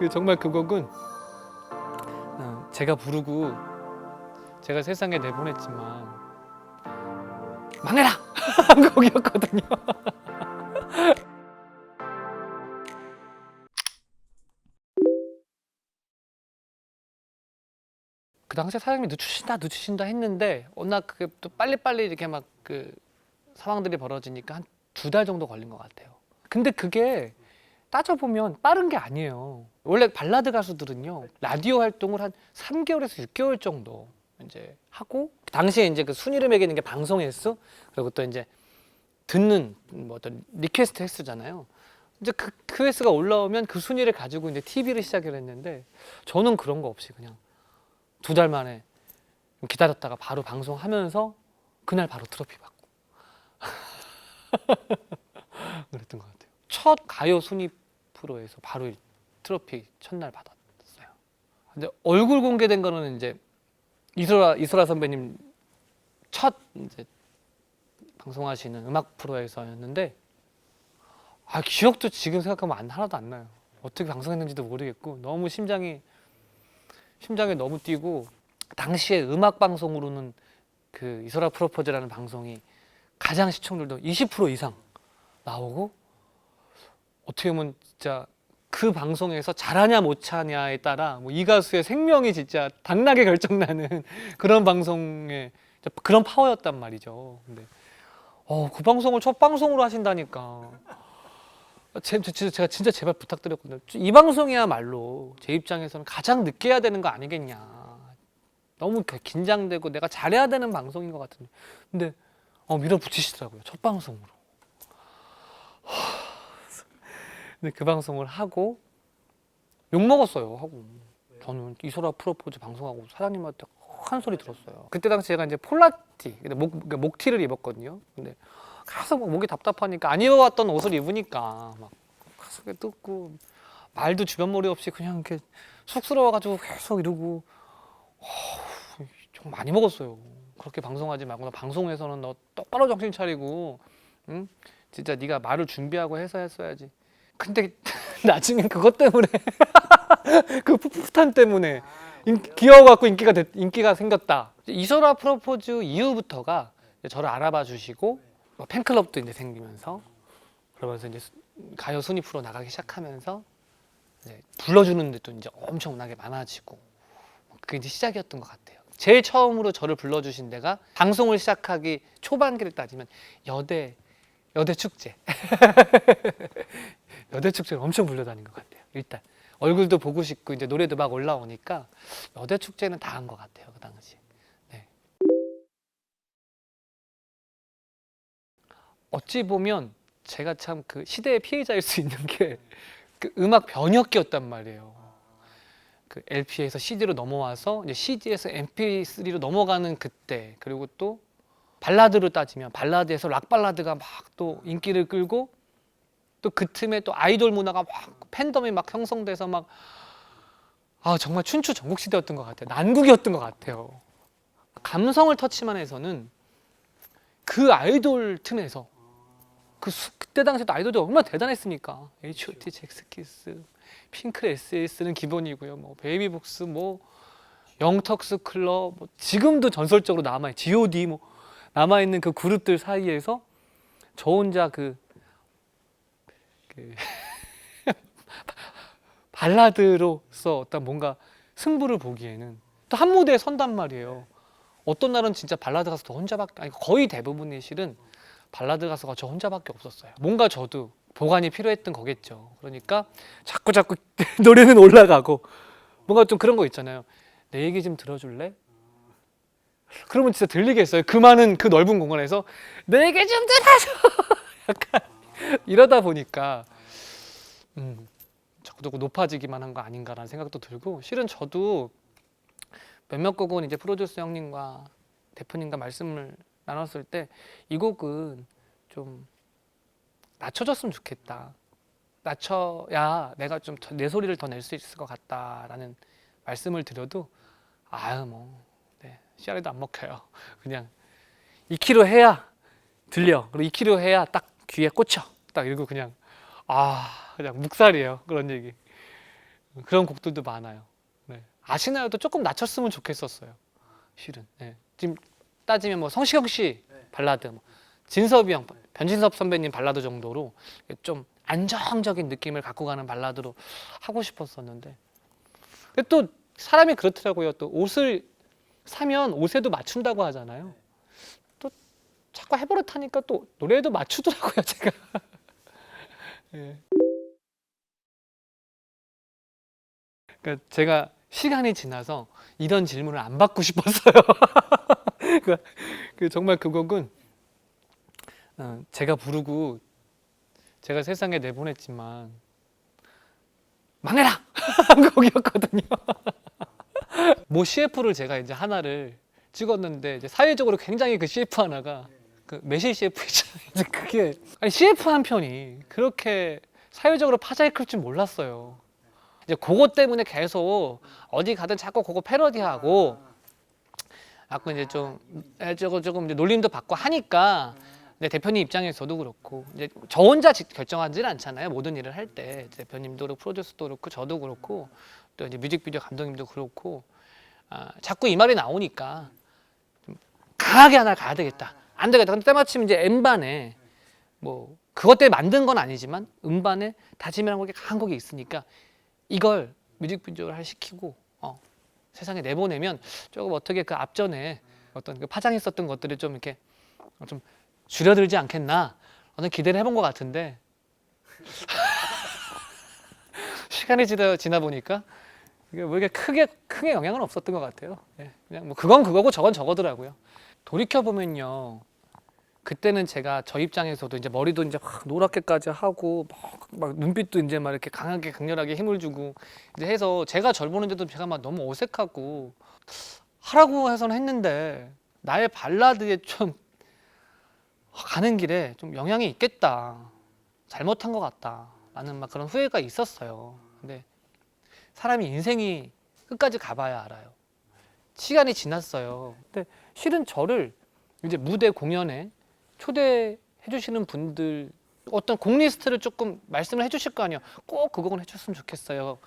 정말 그 곡은 제가 부르고 제가 세상에 내보냈지만 망해라! 한 곡이었거든요. 그 당시에 사장님이 늦추신다 했는데 어느 날 그게 또 빨리빨리 이렇게 막 그 상황들이 벌어지니까 한 2달 정도 걸린 것 같아요. 근데 그게 따져보면 빠른 게 아니에요. 원래 발라드 가수들은요, 라디오 활동을 한 3개월에서 6개월 정도 이제 하고, 당시에 이제 그 순위를 매기는 게 방송 횟수, 그리고 또 이제 듣는 뭐 어떤 리퀘스트 횟수잖아요. 이제 그 횟수가 올라오면 그 순위를 가지고 이제 TV를 시작을 했는데, 저는 그런 거 없이 그냥 2달 만에 기다렸다가 바로 방송하면서 그날 바로 트로피 받고 그랬던 것 같아요. 첫 가요 순위 프로에서 바로 트로피 첫날 받았어요. 근데 얼굴 공개된 거는 이제 이소라 선배님 첫 이제 방송하시는 음악 프로에서였는데, 기억도 지금 생각하면 하나도 안 나요. 어떻게 방송했는지도 모르겠고 너무 심장이 너무 뛰고, 당시에 음악 방송으로는 그 이소라 프로포즈라는 방송이 가장 시청률도 20% 이상 나오고, 어떻게 보면 진짜 그 방송에서 잘하냐 못하냐에 따라 뭐 이 가수의 생명이 진짜 당락에 결정나는 그런 방송의 그런 파워였단 말이죠. 근데 그 방송을 첫 방송으로 하신다니까 제가 진짜 제발 부탁드렸거든요. 이 방송이야말로 제 입장에서는 가장 늦게 해야 되는 거 아니겠냐. 너무 긴장되고 내가 잘해야 되는 방송인 것 같은데, 근데 밀어붙이시더라고요, 첫 방송으로. 근데 그 방송을 하고 욕 먹었어요. 하고 저는 이소라 프로포즈 방송하고 사장님한테 한 소리 들었어요. 그때 당시 제가 이제 폴라티, 목티를 입었거든요. 근데 계속 목이 답답하니까, 안 입어왔던 옷을 입으니까 막 계속 뜯고, 말도 주변머리 없이 그냥 이렇게 쑥스러워가지고 계속 이러고, 좀 많이 먹었어요. 그렇게 방송하지 말고, 너 방송에서는 너 똑바로 정신 차리고, 응? 진짜 네가 말을 준비하고 해서 했어야지. 근데 나중에 그것 때문에 그 풋풋함 때문에 귀여워갖고 인기가 생겼다. 이소라 프로포즈 이후부터가 저를 알아봐 주시고, 팬클럽도 이제 생기면서, 그러면서 이제 가요 순위 프로 나가기 시작하면서 이제 불러주는 데도 이제 엄청나게 많아지고, 그게 이제 시작이었던 것 같아요. 제일 처음으로 저를 불러주신 데가 방송을 시작하기 초반기를 따지면 여대 축제. 여대 축제를 엄청 불러다닌 것 같아요. 일단 얼굴도 보고 싶고 이제 노래도 막 올라오니까 여대 축제는 다 한 것 같아요, 그 당시. 네. 어찌 보면 제가 참 그 시대의 피해자일 수 있는 게 그 음악 변혁기였단 말이에요. 그 LP에서 CD로 넘어와서 이제 CD에서 MP3로 넘어가는 그때, 그리고 또 발라드로 따지면 발라드에서 락 발라드가 막 또 인기를 끌고, 또 그 틈에 또 아이돌 문화가 막 팬덤이 막 형성돼서 막 정말 춘추 전국 시대였던 것 같아요. 난국이었던 것 같아요. 감성을 터치만 해서는 그 아이돌 틈에서 그때 당시에도 아이돌도 얼마나 대단했습니까? H.O.T, 잭스키스, 핑클 SS는 기본이고요. 뭐 베이비복스, 뭐 영턱스 클럽, 뭐 지금도 전설적으로 남아있는 G.O.D 뭐 남아있는 그 그룹들 사이에서 저 혼자 그 발라드로서 어떤 뭔가 승부를 보기에는 또 한 무대에 선단 말이에요. 어떤 날은 진짜 발라드 가수 저 혼자밖에, 아니 거의 대부분이 실은 발라드 가수가 저 혼자밖에 없었어요. 뭔가 저도 보관이 필요했던 거겠죠. 그러니까 자꾸 노래는 올라가고, 뭔가 좀 그런 거 있잖아요. 내 얘기 좀 들어줄래? 그러면 진짜 들리겠어요. 그 많은 그 넓은 공간에서 내 얘기 좀 들어줘. 약간 이러다 보니까 자꾸 높아지기만 한 거 아닌가라는 생각도 들고, 실은 저도 몇몇 곡은 이제 프로듀서 형님과 대표님과 말씀을 나눴을 때 이 곡은 좀 낮춰줬으면 좋겠다. 낮춰야 내가 좀 내 소리를 더 낼 수 있을 것 같다라는 말씀을 드려도 네, 씨알에도 안 먹혀요. 그냥 2kg 해야 들려. 그리고 2kg 해야 딱 귀에 꽂혀. 딱 이러고 그냥 그냥 묵살이에요. 그런 얘기. 그런 곡들도 많아요. 네. 아시나요도 조금 낮췄으면 좋겠었어요. 실은. 네. 지금 따지면 뭐 성시경 씨 발라드, 뭐 진섭이 형, 변진섭 선배님 발라드 정도로 좀 안정적인 느낌을 갖고 가는 발라드로 하고 싶었었는데, 근데 또 사람이 그렇더라고요. 또 옷을 사면 옷에도 맞춘다고 하잖아요. 또 자꾸 해버릇하니까 또 노래에도 맞추더라고요, 제가. 예. 그러니까 제가 시간이 지나서 이런 질문을 안 받고 싶었어요. 정말 그 곡은 제가 부르고 제가 세상에 내보냈지만 망해라! 한 곡이었거든요. 모 CF를 제가 이제 하나를 찍었는데 이제 사회적으로 굉장히 그 CF 하나가 그 매실 CF 있잖아요. 이제 그게 아니 CF 한 편이 그렇게 사회적으로 파장이 클 줄 몰랐어요. 이제 그것 때문에 계속 어디 가든 자꾸 그거 패러디하고 자꾸 이제 좀 조금 이제 놀림도 받고 하니까 이제 대표님 입장에서도 그렇고 이제 저 혼자 결정하지는 않잖아요. 모든 일을 할 때 대표님도 그렇고 프로듀서도 그렇고 저도 그렇고 또 이제 뮤직비디오 감독님도 그렇고 자꾸 이 말이 나오니까 좀 강하게 하나 가야 되겠다. 안 되겠다. 근데 때마침 이제 M반에 뭐 그것 때문에 만든 건 아니지만 음반에 다짐이라는 곡이 강한 곡이 있으니까 이걸 뮤직비디오를 시키고 세상에 내보내면 조금 어떻게 그 앞전에 어떤 그 파장했었던 것들이 좀 이렇게 좀 줄여들지 않겠나 어느 기대를 해본 것 같은데 시간이 지나 보니까 이게 뭐 이게 크게 영향은 없었던 것 같아요. 예, 그냥 뭐 그건 그거고 저건 저거더라고요. 돌이켜 보면요, 그때는 제가 저 입장에서도 이제 머리도 이제 막 노랗게까지 하고 막 눈빛도 이제 막 이렇게 강하게 강렬하게 힘을 주고 이제 해서 제가 절 보는데도 제가 막 너무 어색하고 하라고 해서는 했는데 나의 발라드에 좀 가는 길에 좀 영향이 있겠다, 잘못한 것 같다 라는 막 그런 후회가 있었어요. 근데 사람이 인생이 끝까지 가봐야 알아요. 시간이 지났어요. 근데 실은 저를 이제 무대 공연에 초대해 주시는 분들 어떤 곡 리스트를 조금 말씀을 해 주실 거 아니에요. 꼭 그 곡은 해줬으면 좋겠어요.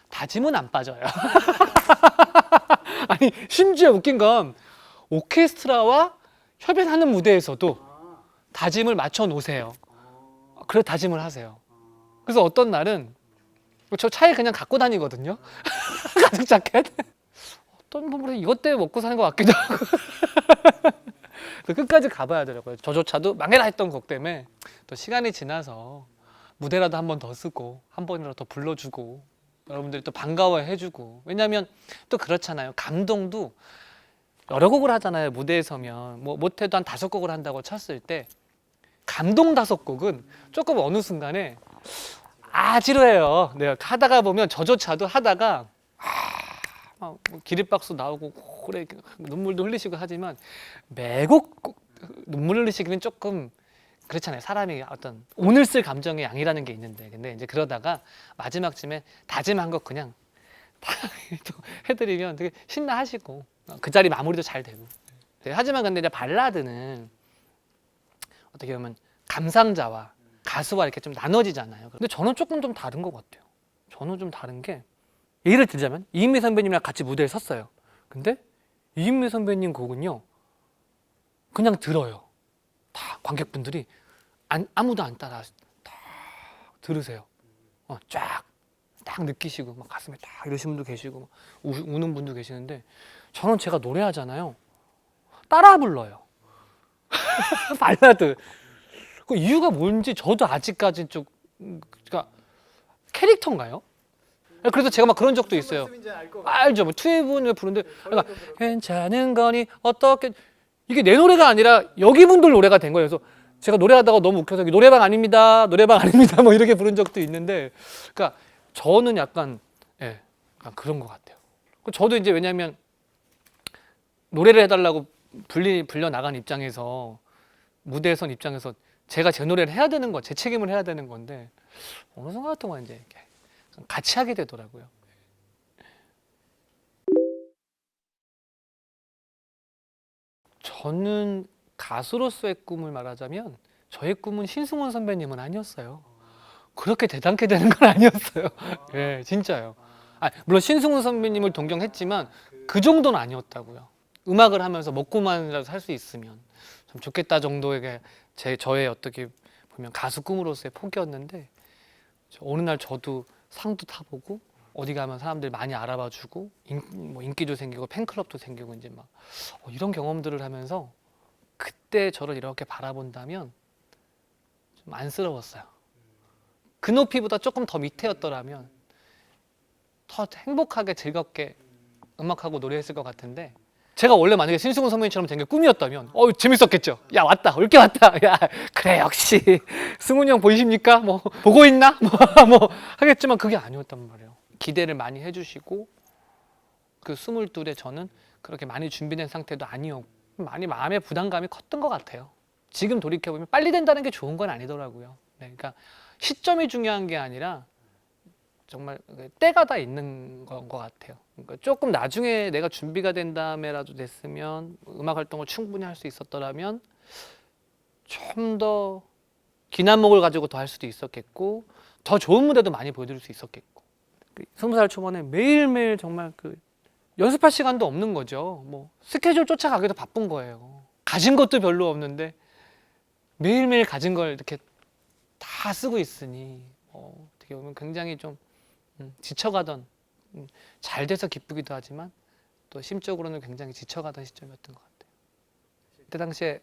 다짐은 안 빠져요. 아니 심지어 웃긴 건 오케스트라와 협연하는 무대에서도 다짐을 맞춰 놓으세요. 그래 다짐을 하세요. 그래서 어떤 날은 저 차에 그냥 갖고 다니거든요. 가죽 자켓. 어떤 부분에서 이것 때문에 먹고 사는 것 같기도 하고. 끝까지 가봐야 되더라고요. 저조차도 망해라 했던 곡 때문에 또 시간이 지나서 무대라도 한 번 더 쓰고 한 번이라도 더 불러주고 여러분들이 또 반가워해주고, 왜냐하면 또 그렇잖아요. 감동도 여러 곡을 하잖아요. 무대에 서면 뭐 못해도 한 5곡을 한다고 쳤을 때 감동 5곡은 조금 어느 순간에 지루해요. 내가 하다가 보면 저조차도 하다가 뭐 기립박수 나오고 그래 눈물도 흘리시고 하지만 매곡 눈물 흘리시기는 조금 그렇잖아요. 사람이 어떤 오늘 쓸 감정의 양이라는 게 있는데, 근데 이제 그러다가 마지막쯤에 다짐한 거 그냥 다 해드리면 되게 신나하시고 그 자리 마무리도 잘 되고. 하지만 근데 이제 발라드는 어떻게 보면 감상자와 가수와 이렇게 좀 나눠지잖아요. 근데 저는 조금 좀 다른 것 같아요. 저는 좀 다른 게, 예를 들자면 이인미 선배님이랑 같이 무대에 섰어요. 근데 이인미 선배님 곡은요 그냥 들어요. 다 관객분들이 아무도 안 따라 다 들으세요. 딱 느끼시고 막 가슴에 딱 이러시는 분도 계시고 막 우는 분도 계시는데, 저는 제가 노래하잖아요. 따라 불러요. 발라드. 그 이유가 뭔지 저도 아직까지 좀 그러니까 캐릭터인가요? 그래서 제가 막 그런 적도 있어요. 알죠? 뭐 투애분을 부르는데 그러니까 괜찮은 거니 어떻게, 이게 내 노래가 아니라 여기 분들 노래가 된 거예요. 그래서 제가 노래하다가 너무 웃겨서 노래방 아닙니다, 노래방 아닙니다 뭐 이렇게 부른 적도 있는데, 그러니까 저는 약간 약간 그런 것 같아요. 저도 이제 왜냐하면 노래를 해달라고 불려 나간 입장에서 무대에 선 입장에서 제가 제 노래를 해야 되는 거, 제 책임을 해야 되는 건데 어느 순간 동안 이제 이렇게 같이 하게 되더라고요. 저는 가수로서의 꿈을 말하자면 저의 꿈은 신승원 선배님은 아니었어요. 그렇게 대단케 되는 건 아니었어요. 예, 진짜요. 물론 신승훈 선배님을 동경했지만 그 정도는 아니었다고요. 음악을 하면서 먹고만이라도 살 수 있으면 좀 좋겠다 정도의 저의 어떻게 보면 가수 꿈으로서의 포기였는데 어느 날 저도 상도 타보고 어디 가면 사람들이 많이 알아봐주고 뭐 인기도 생기고 팬클럽도 생기고 이제 막 이런 경험들을 하면서 그때 저를 이렇게 바라본다면 좀 안쓰러웠어요. 그 높이보다 조금 더 밑에였더라면 더 행복하게 즐겁게 음악하고 노래했을 것 같은데 제가 원래 만약에 신승훈 선배님처럼 된 게 꿈이었다면 재밌었겠죠. 야 왔다 올게 왔다. 야 그래 역시 승훈이 형 보이십니까? 뭐 보고 있나? 뭐 하겠지만 그게 아니었단 말이에요. 기대를 많이 해주시고 그 22에 저는 그렇게 많이 준비된 상태도 아니었고 많이 마음의 부담감이 컸던 것 같아요. 지금 돌이켜보면 빨리 된다는 게 좋은 건 아니더라고요. 네, 그러니까 시점이 중요한 게 아니라 정말 때가 다 있는 것 같아요. 그러니까 조금 나중에 내가 준비가 된 다음에라도 됐으면 음악 활동을 충분히 할 수 있었더라면 좀 더 긴 안목을 가지고 더 할 수도 있었겠고 더 좋은 무대도 많이 보여드릴 수 있었겠고 20살 초반에 매일매일 정말 연습할 시간도 없는 거죠. 뭐 스케줄 쫓아가기도 바쁜 거예요. 가진 것도 별로 없는데 매일매일 가진 걸 이렇게 다 쓰고 있으니 어떻게 보면 굉장히 좀 지쳐가던 잘 돼서 기쁘기도 하지만 또 심적으로는 굉장히 지쳐가던 시점이었던 것 같아요. 그때 당시에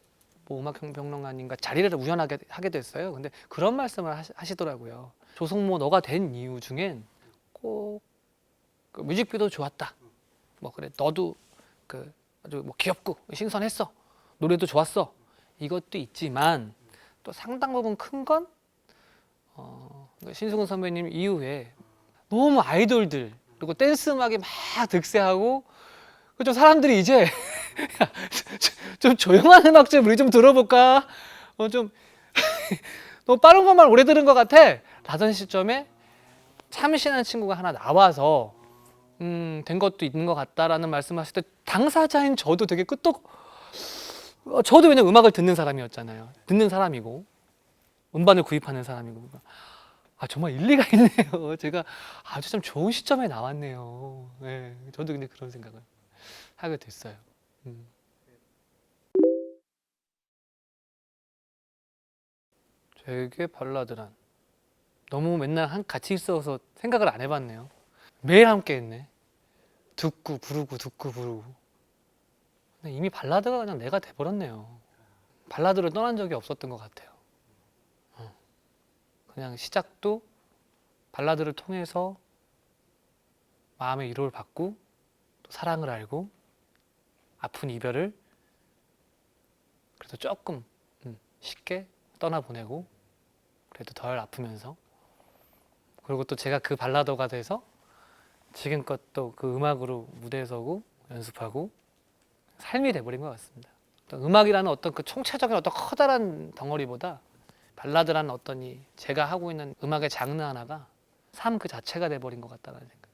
뭐 음악평론가님과 자리를 우연하게 하게 됐어요. 근데 그런 말씀을 하시더라고요. 조성모 너가 된 이유 중엔 꼭 그 뮤직비디오 좋았다. 뭐 그래 너도 아주 뭐 귀엽고 신선했어. 노래도 좋았어. 이것도 있지만 또 상당 부분 큰 건 신승훈 선배님 이후에 너무 아이돌들 그리고 댄스 음악이 막 득세하고 좀 사람들이 이제 좀 조용한 음악 좀 우리 좀 들어볼까? 좀 너무 빠른 것만 오래 들은 것 같아. 라던 시점에 참신한 친구가 하나 나와서 된 것도 있는 것 같다라는 말씀하실 때 당사자인 저도 되게 저도 왜냐면 음악을 듣는 사람이었잖아요. 듣는 사람이고 음반을 구입하는 사람이고 정말 일리가 있네요. 제가 아주 참 좋은 시점에 나왔네요. 네, 저도 근데 그런 생각을 하게 됐어요. 되게 발라드란 너무 맨날 같이 있어서 생각을 안 해봤네요. 매일 함께 했네. 듣고 부르고 듣고 부르고. 근데 이미 발라드가 그냥 내가 돼버렸네요. 발라드를 떠난 적이 없었던 것 같아요. 그냥 시작도 발라드를 통해서 마음의 위로를 받고 또 사랑을 알고 아픈 이별을 그래도 조금 쉽게 떠나보내고 그래도 덜 아프면서 그리고 또 제가 그 발라더가 돼서 지금껏 또 그 음악으로 무대에 서고 연습하고 삶이 돼버린 것 같습니다. 음악이라는 어떤 그 총체적인 어떤 커다란 덩어리보다 발라드라는 어떤 제가 하고 있는 음악의 장르 하나가 삶 그 자체가 돼버린 것 같다는 생각.